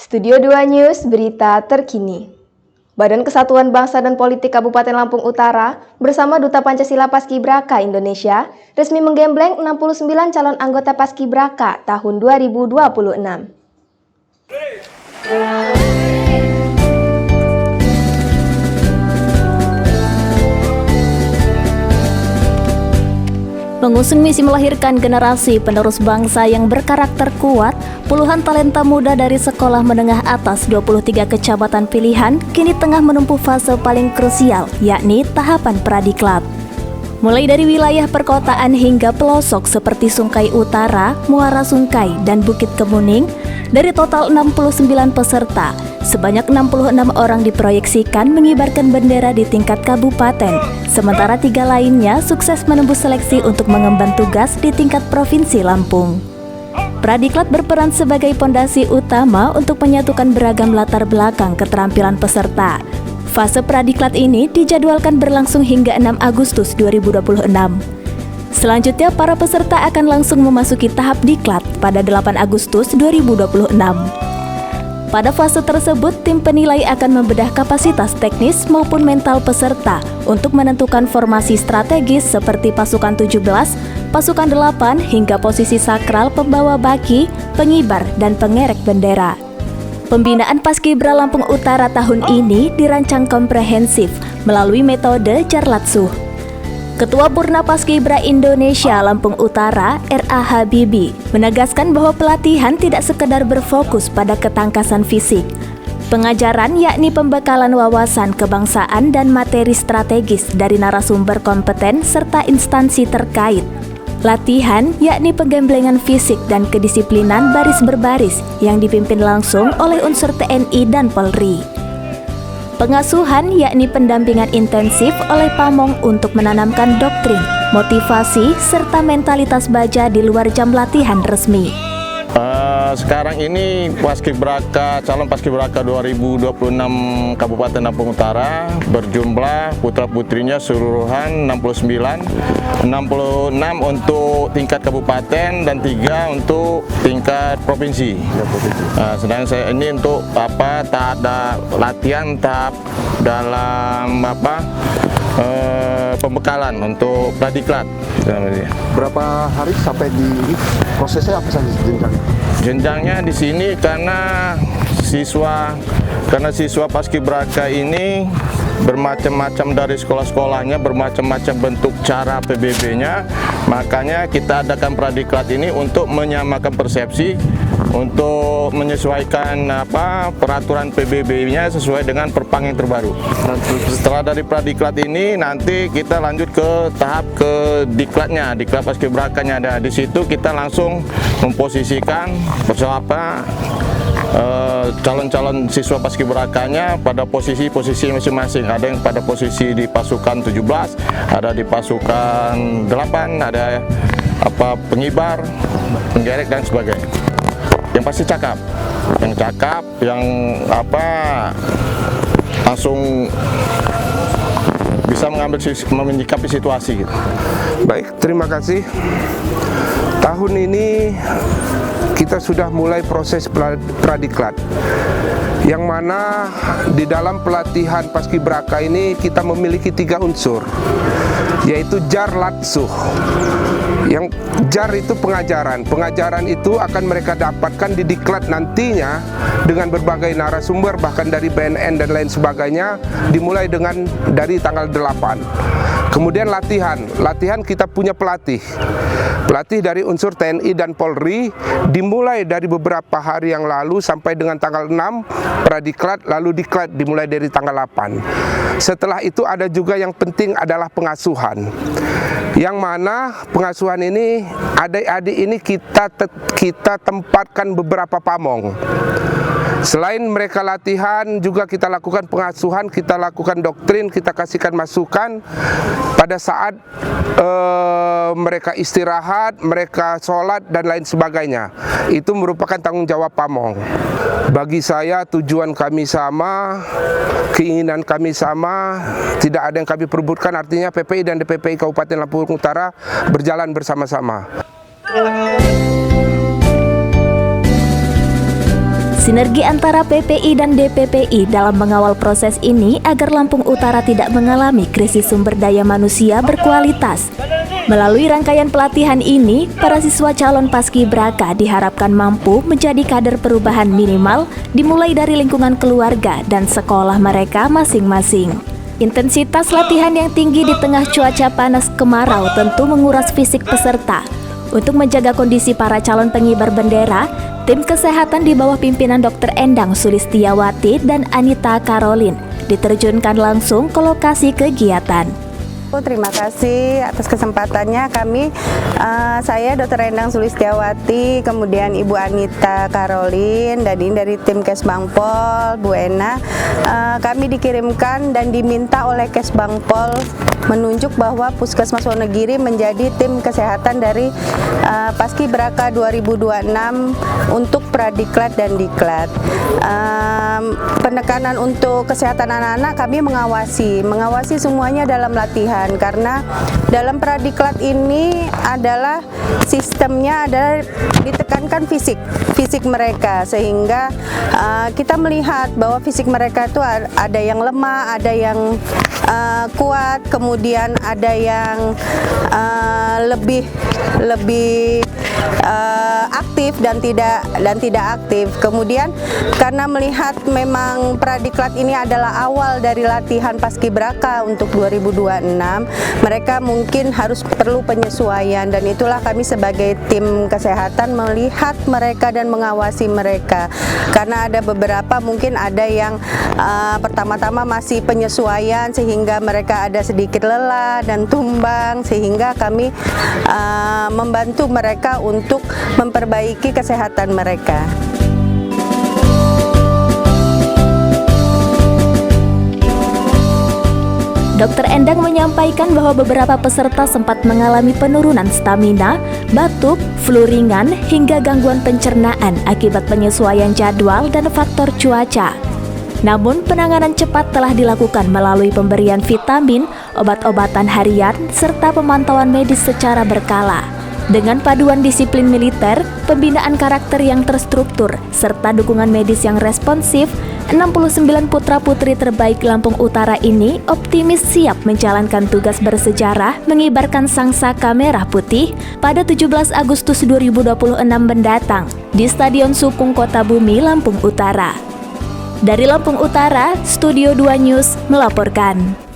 Studio 2 News, berita terkini. Badan Kesatuan Bangsa dan Politik Kabupaten Lampung Utara bersama Duta Pancasila Paskibraka Indonesia resmi menggembleng 69 calon anggota Paskibraka tahun 2026. Mengusung misi melahirkan generasi penerus bangsa yang berkarakter kuat, puluhan talenta muda dari sekolah menengah atas 23 kecamatan pilihan kini tengah menempuh fase paling krusial, yakni tahapan pradiklat. Mulai dari wilayah perkotaan hingga pelosok seperti Sungkai Utara, Muara Sungkai, dan Bukit Kemuning, dari total 69 peserta, sebanyak 66 orang diproyeksikan mengibarkan bendera di tingkat kabupaten, sementara 3 lainnya sukses menembus seleksi untuk mengemban tugas di tingkat Provinsi Lampung. Pradiklat berperan sebagai pondasi utama untuk menyatukan beragam latar belakang keterampilan peserta. Fase pradiklat ini dijadwalkan berlangsung hingga 6 Agustus 2026. Selanjutnya, para peserta akan langsung memasuki tahap diklat pada 8 Agustus 2026. Pada fase tersebut, tim penilai akan membedah kapasitas teknis maupun mental peserta untuk menentukan formasi strategis seperti pasukan 17, pasukan 8, hingga posisi sakral pembawa baki, pengibar, dan pengerek bendera. Pembinaan Paskibra Lampung Utara tahun ini dirancang komprehensif melalui metode Jarlatsuh. Ketua Purna Paskibra Indonesia Lampung Utara, R.A. Habibie, menegaskan bahwa pelatihan tidak sekedar berfokus pada ketangkasan fisik. Pengajaran yakni pembekalan wawasan kebangsaan dan materi strategis dari narasumber kompeten serta instansi terkait. Latihan yakni penggemblengan fisik dan kedisiplinan baris berbaris yang dipimpin langsung oleh unsur TNI dan Polri. Pengasuhan yakni pendampingan intensif oleh Pamong untuk menanamkan doktrin, motivasi, serta mentalitas baja di luar jam latihan resmi. Sekarang ini calon Paskibraka 2026 Kabupaten Lampung Utara berjumlah putra-putrinya seluruhan 69 untuk tingkat kabupaten dan 3 untuk tingkat provinsi. Sedangkan saya ini untuk tahap latihan tahap dalam pembekalan untuk pradiklat. Berapa hari sampai di prosesnya apa saja jenjangnya? Jenjangnya di sini karena siswa Paskibraka ini bermacam-macam dari sekolah-sekolahnya, bermacam-macam bentuk cara PBB-nya, makanya kita adakan pradiklat ini untuk menyamakan persepsi, untuk menyesuaikan peraturan PBB-nya sesuai dengan perpang yang terbaru. Setelah dari pradiklat ini nanti kita lanjut ke tahap ke diklatnya, diklat Paskibrakanya. Nah, di situ kita langsung memposisikan calon-calon siswa Paskibrakanya pada posisi-posisi masing-masing. Ada yang pada posisi di pasukan 17, ada di pasukan 8, ada pengibar, penggerek dan sebagainya. Yang pasti cakap, yang langsung bisa menyikapi situasi gitu. Baik, terima kasih. Tahun ini kita sudah mulai proses pradiklat, yang mana di dalam pelatihan Paskibraka ini kita memiliki 3 unsur, yaitu Jarlatsuh. Yang jar itu pengajaran itu akan mereka dapatkan di diklat nantinya dengan berbagai narasumber, bahkan dari BNN dan lain sebagainya, dimulai dari tanggal 8. Kemudian latihan kita punya pelatih dari unsur TNI dan Polri, dimulai dari beberapa hari yang lalu sampai dengan tanggal 6 pradiklat, lalu diklat dimulai dari tanggal 8. Setelah itu ada juga yang penting adalah pengasuhan, yang mana pengasuhan ini adik-adik ini kita tempatkan beberapa pamong. Selain mereka latihan, juga kita lakukan pengasuhan, kita lakukan doktrin, kita kasihkan masukan pada saat mereka istirahat, mereka sholat dan lain sebagainya. Itu merupakan tanggung jawab pamong. Bagi saya tujuan kami sama, keinginan kami sama, tidak ada yang kami perebutkan, artinya PPI dan DPPI Kabupaten Lampung Utara berjalan bersama-sama. Sinergi antara PPI dan DPPI dalam mengawal proses ini agar Lampung Utara tidak mengalami krisis sumber daya manusia berkualitas. Melalui rangkaian pelatihan ini, para siswa calon paskibraka diharapkan mampu menjadi kader perubahan minimal dimulai dari lingkungan keluarga dan sekolah mereka masing-masing. Intensitas latihan yang tinggi di tengah cuaca panas kemarau tentu menguras fisik peserta. Untuk menjaga kondisi para calon pengibar bendera, tim kesehatan di bawah pimpinan Dr. Endang Sulistiawati dan Anita Karolin diterjunkan langsung ke lokasi kegiatan. Terima kasih atas kesempatannya. Saya Dr. Endang Sulistiawati, kemudian Ibu Anita Karolin, dan ini dari tim Kesbangpol, Bu Ena. Kami dikirimkan dan diminta oleh Kesbangpol menunjuk bahwa Puskesmas Wonogiri menjadi tim kesehatan dari Paskibraka 2026 untuk Pradiklat dan Diklat. Penekanan untuk kesehatan anak-anak kami mengawasi semuanya dalam latihan, karena dalam Pradiklat ini adalah sistemnya adalah ditekankan fisik mereka, sehingga kita melihat bahwa fisik mereka itu ada yang lemah, ada yang kuat, kemudian ada yang lebih aktif dan tidak aktif. Kemudian karena melihat memang Pradiklat ini adalah awal dari latihan Paskibraka untuk 2026, mereka mungkin harus perlu penyesuaian, dan itulah kami sebagai tim kesehatan melihat mereka dan mengawasi mereka, karena ada beberapa mungkin ada yang pertama-tama masih penyesuaian sehingga mereka ada sedikit lelah dan tumbang, sehingga kami membantu mereka untuk memperbaiki kesehatan mereka. Dr. Endang menyampaikan bahwa beberapa peserta sempat mengalami penurunan stamina, batuk, flu ringan, hingga gangguan pencernaan akibat penyesuaian jadwal dan faktor cuaca. Namun, penanganan cepat telah dilakukan melalui pemberian vitamin, obat-obatan harian, serta pemantauan medis secara berkala. Dengan paduan disiplin militer, pembinaan karakter yang terstruktur, serta dukungan medis yang responsif, 69 putra-putri terbaik Lampung Utara ini optimis siap menjalankan tugas bersejarah mengibarkan sangsaka merah putih pada 17 Agustus 2026 mendatang di Stadion Sukung Kota Bumi, Lampung Utara. Dari Lampung Utara, Studio 2 News melaporkan.